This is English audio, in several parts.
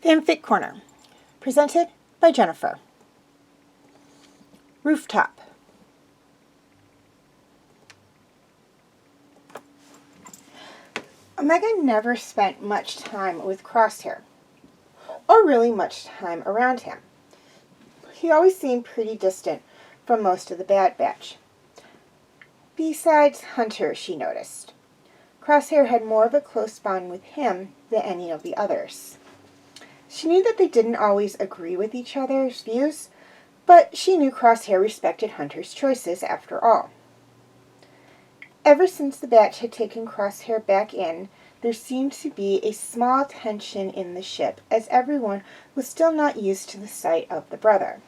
Fanfic Corner, presented by Jennifer. Rooftop. Omega never spent much time with Crosshair, or really much time around him. He always seemed pretty distant from most of the Bad Batch. Besides Hunter, she noticed. Crosshair had more of a close bond with him than any of the others. She knew that they didn't always agree with each other's views, but she knew Crosshair respected Hunter's choices after all. Ever since the Batch had taken Crosshair back in, there seemed to be a small tension in the ship, as everyone was still not used to the sight of the brother.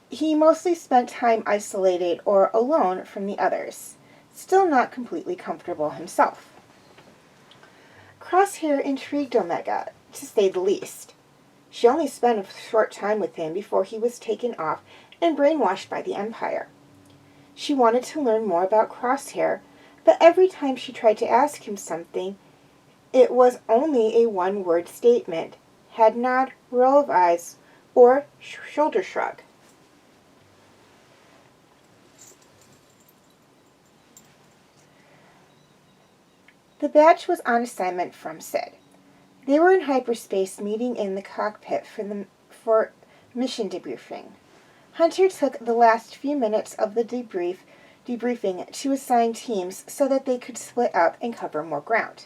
He mostly spent time isolated or alone from the others, still not completely comfortable himself. Crosshair intrigued Omega, to say the least. She only spent a short time with him before he was taken off and brainwashed by the Empire. She wanted to learn more about Crosshair, but every time she tried to ask him something, it was only a one-word statement, head nod, roll of eyes, or shoulder shrug. The Batch was on assignment from Sid. They were in hyperspace, meeting in the cockpit for mission debriefing. Hunter took the last few minutes of the debriefing to assign teams so that they could split up and cover more ground.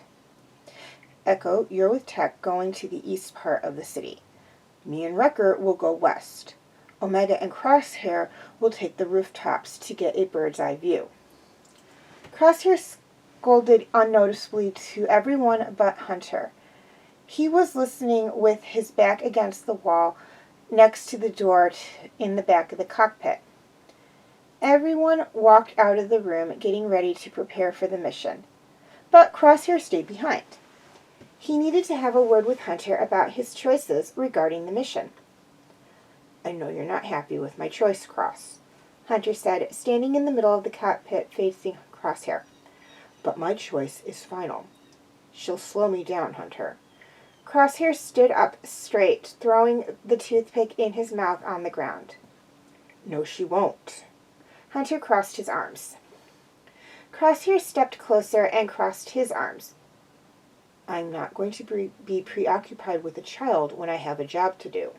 Echo, you're with Tech going to the east part of the city. Me and Wrecker will go west. Omega and Crosshair will take the rooftops to get a bird's eye view. Crosshair scolded unnoticeably to everyone but Hunter. He was listening with his back against the wall next to the door in the back of the cockpit. Everyone walked out of the room getting ready to prepare for the mission, but Crosshair stayed behind. He needed to have a word with Hunter about his choices regarding the mission. I know you're not happy with my choice, Cross, Hunter said, standing in the middle of the cockpit facing Crosshair. But my choice is final. She'll slow me down, Hunter. Crosshair stood up straight, throwing the toothpick in his mouth on the ground. No, she won't. Hunter crossed his arms. Crosshair stepped closer and crossed his arms. I'm not going to be preoccupied with a child when I have a job to do.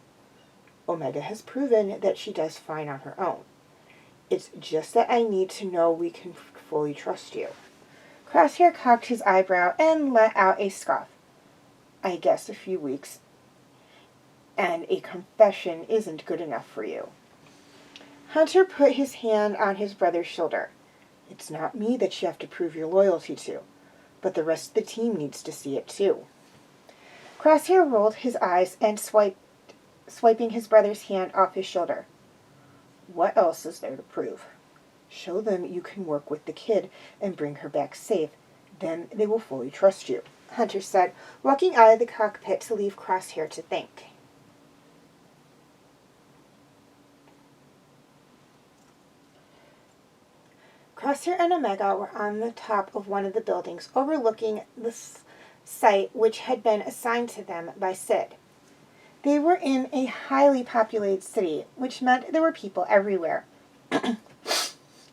Omega has proven that she does fine on her own. It's just that I need to know we can fully trust you. Crosshair cocked his eyebrow and let out a scoff. I guess a few weeks and a confession isn't good enough for you. Hunter put his hand on his brother's shoulder. It's not me that you have to prove your loyalty to, but the rest of the team needs to see it too. Crosshair rolled his eyes and swiping his brother's hand off his shoulder. What else is there to prove? Show them you can work with the kid and bring her back safe. Then they will fully trust you, Hunter said, walking out of the cockpit to leave Crosshair to think. Crosshair and Omega were on the top of one of the buildings overlooking the site which had been assigned to them by Sid. They were in a highly populated city, which meant there were people everywhere.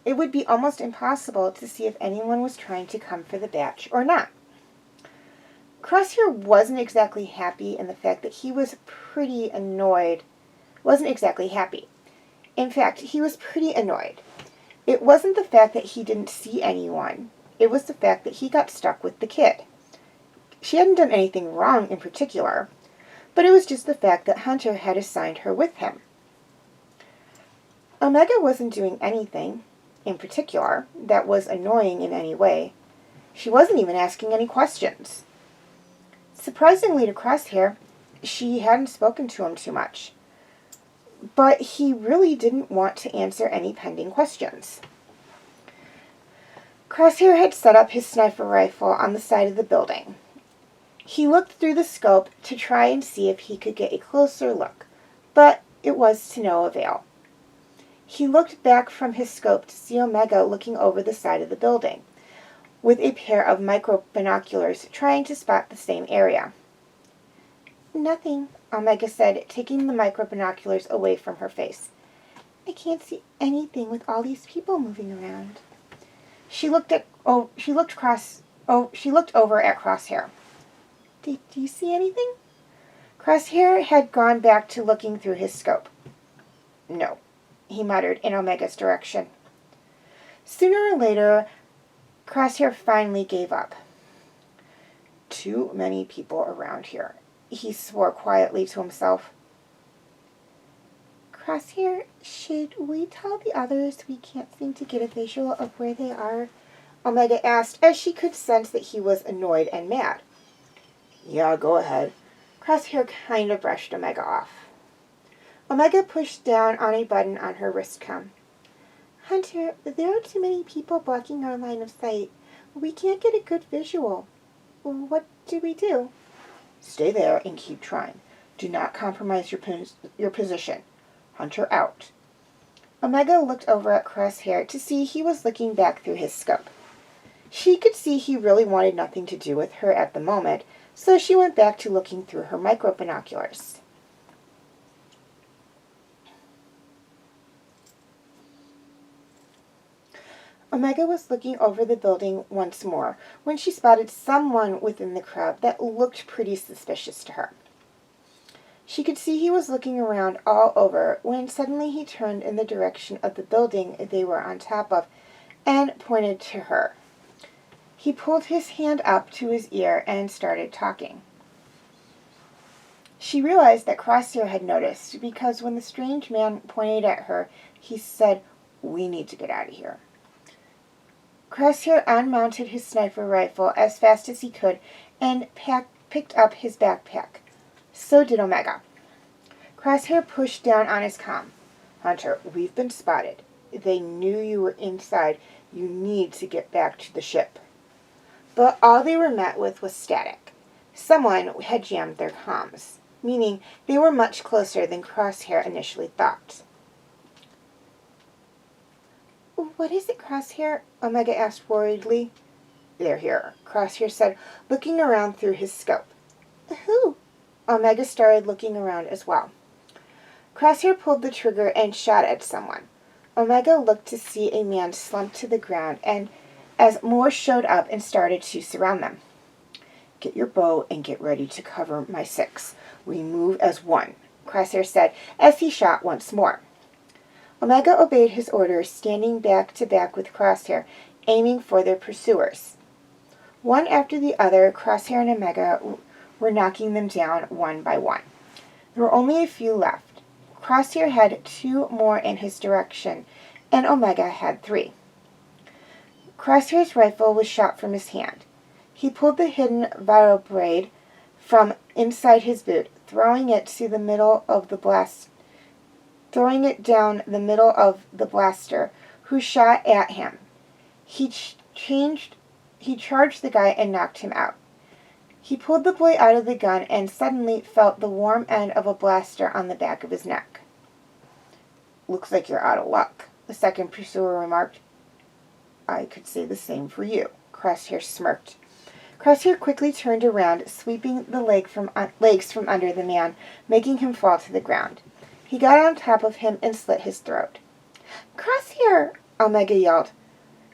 It would be almost impossible to see if anyone was trying to come for the batch or not. Crosshair wasn't exactly happy in the fact that he was pretty annoyed. Wasn't exactly happy. In fact, he was pretty annoyed. It wasn't the fact that he didn't see anyone. It was the fact that he got stuck with the kid. She hadn't done anything wrong in particular, but it was just the fact that Hunter had assigned her with him. Omega wasn't doing anything in particular that was annoying in any way. She wasn't even asking any questions. Surprisingly to Crosshair, she hadn't spoken to him too much. But he really didn't want to answer any pending questions. Crosshair had set up his sniper rifle on the side of the building. He looked through the scope to try and see if he could get a closer look, but it was to no avail. He looked back from his scope to see Omega looking over the side of the building, with a pair of micro binoculars trying to spot the same area. "Nothing," Omega said, taking the micro binoculars away from her face. "I can't see anything with all these people moving around." She looked over at Crosshair. Do you see anything?" Crosshair had gone back to looking through his scope. "No," he muttered in Omega's direction. Sooner or later, Crosshair finally gave up. "Too many people around here," he swore quietly to himself. "Crosshair, should we tell the others we can't seem to get a visual of where they are?" Omega asked, as she could sense that he was annoyed and mad. "Yeah, go ahead." Crosshair kind of brushed Omega off. Omega pushed down on a button on her wristcom. "Hunter, there are too many people blocking our line of sight. We can't get a good visual. What do we do?" "Stay there and keep trying. Do not compromise your position. Hunter out." Omega looked over at Crosshair to see he was looking back through his scope. She could see he really wanted nothing to do with her at the moment, so she went back to looking through her micro binoculars. Omega was looking over the building once more when she spotted someone within the crowd that looked pretty suspicious to her. She could see he was looking around all over when suddenly he turned in the direction of the building they were on top of and pointed to her. He pulled his hand up to his ear and started talking. She realized that Crosshair had noticed because when the strange man pointed at her, he said, "We need to get out of here." Crosshair unmounted his sniper rifle as fast as he could and picked up his backpack. So did Omega. Crosshair pushed down on his comm. "Hunter, we've been spotted. They knew you were inside. You need to get back to the ship." But all they were met with was static. Someone had jammed their comms, meaning they were much closer than Crosshair initially thought. "What is it, Crosshair?" Omega asked worriedly. "They're here," Crosshair said, looking around through his scope. "Who?" Omega started looking around as well. Crosshair pulled the trigger and shot at someone. Omega looked to see a man slumped to the ground, and as more showed up and started to surround them. "Get your bow and get ready to cover my 6. We move as one," Crosshair said as he shot once more. Omega obeyed his orders, standing back to back with Crosshair, aiming for their pursuers. One after the other, Crosshair and Omega were knocking them down one by one. There were only a few left. Crosshair had 2 more in his direction, and Omega had 3. Crosshair's rifle was shot from his hand. He pulled the hidden vibroblade from inside his boot, throwing it down the middle of the blaster, who shot at him. He charged the guy and knocked him out. He pulled the boy out of the gun and suddenly felt the warm end of a blaster on the back of his neck. "Looks like you're out of luck," the second pursuer remarked. I could say the same for you." Crosshair smirked. Crosshair quickly turned around, sweeping the legs from under the man, making him fall to the ground. He got on top of him and slit his throat. "Crosshair!" Omega yelled.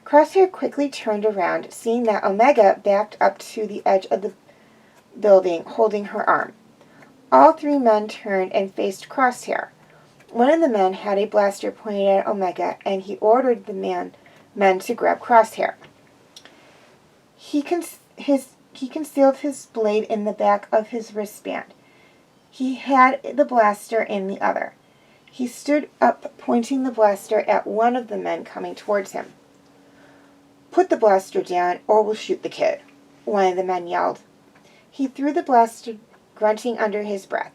Crosshair quickly turned around, seeing that Omega backed up to the edge of the building, holding her arm. All three men turned and faced Crosshair. One of the men had a blaster pointed at Omega, and he ordered the men to grab Crosshair. He concealed his blade in the back of his wristband. He had the blaster in the other. He stood up, pointing the blaster at one of the men coming towards him. "Put the blaster down, or we'll shoot the kid," one of the men yelled. He threw the blaster, grunting under his breath.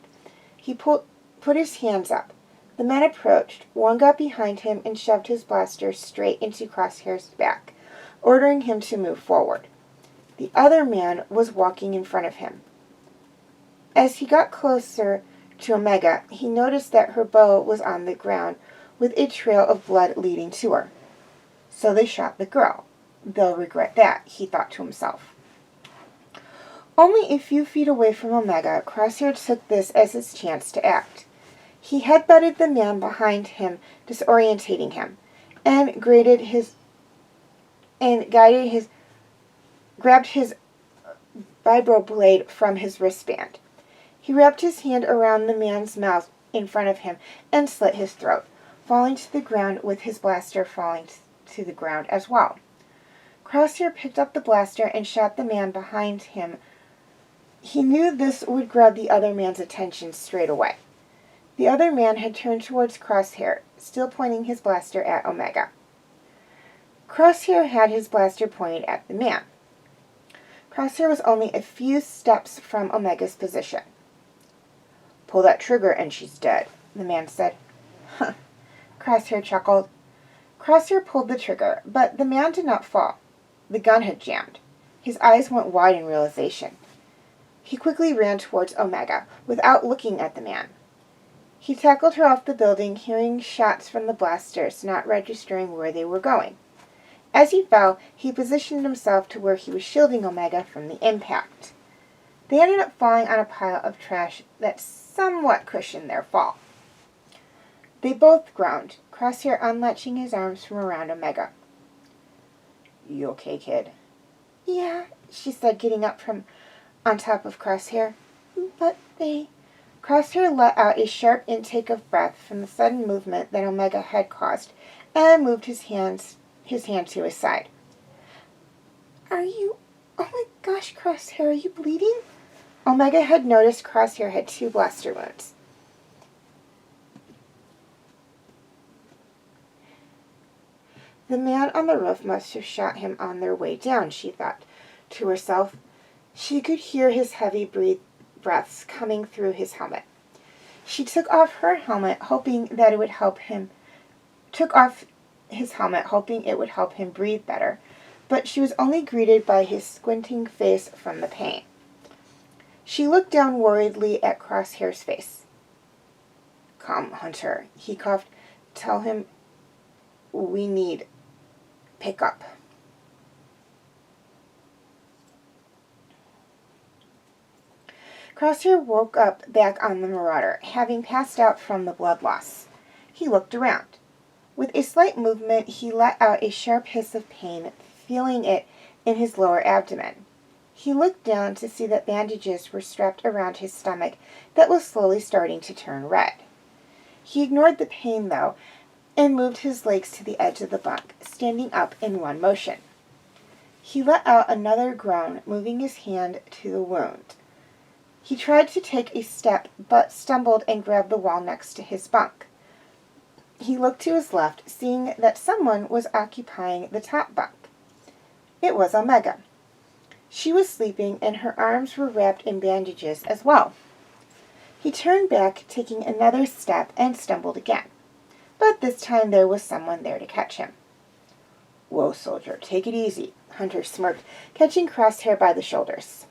He put his hands up. The men approached. One got behind him and shoved his blaster straight into Crosshair's back, ordering him to move forward. The other man was walking in front of him. As he got closer to Omega, he noticed that her bow was on the ground, with a trail of blood leading to her. So they shot the girl. They'll regret that, he thought to himself. Only a few feet away from Omega, Crosshair took this as his chance to act. He headbutted the man behind him, disorientating him, and grabbed his vibroblade from his wristband. He wrapped his hand around the man's mouth in front of him and slit his throat, falling to the ground with his blaster falling to the ground as well. Crosshair picked up the blaster and shot the man behind him. He knew this would grab the other man's attention straight away. The other man had turned towards Crosshair, still pointing his blaster at Omega. Crosshair had his blaster pointed at the man. Crosshair was only a few steps from Omega's position. "Pull that trigger and she's dead," the man said. "Huh," Crosshair chuckled. Crosshair pulled the trigger, but the man did not fall. The gun had jammed. His eyes went wide in realization. He quickly ran towards Omega, without looking at the man. He tackled her off the building, hearing shots from the blasters, not registering where they were going. As he fell, he positioned himself to where he was shielding Omega from the impact. They ended up falling on a pile of trash that somewhat cushioned their fall. They both groaned, Crosshair unlatching his arms from around Omega. "You okay, kid?" "Yeah," she said, getting up from on top of Crosshair. "But they..." Crosshair let out a sharp intake of breath from the sudden movement that Omega had caused, and moved his hand to his side. "Are you... Oh my gosh, Crosshair, are you bleeding?" Omega had noticed Crosshair had 2 blaster wounds. The man on the roof must have shot him on their way down, she thought to herself. She could hear his heavy breaths coming through his helmet. She took off her helmet, hoping that it would help him. Took off his helmet, hoping it would help him breathe better, but she was only greeted by his squinting face from the pain. She looked down worriedly at Crosshair's face. "Come, Hunter," he coughed. "Tell him we need pickup." Crosshair woke up back on the Marauder, having passed out from the blood loss. He looked around. With a slight movement, he let out a sharp hiss of pain, feeling it in his lower abdomen. He looked down to see that bandages were strapped around his stomach that was slowly starting to turn red. He ignored the pain, though, and moved his legs to the edge of the bunk, standing up in one motion. He let out another groan, moving his hand to the wound. He tried to take a step, but stumbled and grabbed the wall next to his bunk. He looked to his left, seeing that someone was occupying the top bunk. It was Omega. She was sleeping, and her arms were wrapped in bandages as well. He turned back, taking another step, and stumbled again. But this time there was someone there to catch him. "Whoa, soldier, take it easy," Hunter smirked, catching Crosshair by the shoulders.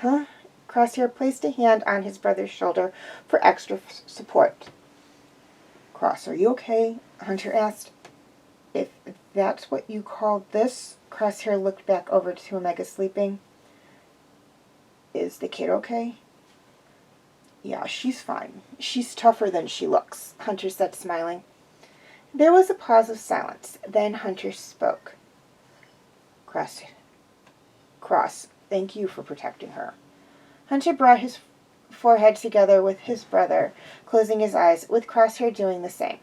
"Huh?" Crosshair placed a hand on his brother's shoulder for extra support. "Cross, are you okay?" Hunter asked. If that's what you call this, Crosshair looked back over to Omega sleeping. Is the kid okay? Yeah, she's fine. She's tougher than she looks, Hunter said, smiling. There was a pause of silence. Then Hunter spoke. Cross, thank you for protecting her. Hunter brought his forehead together with his brother, closing his eyes, with Crosshair doing the same.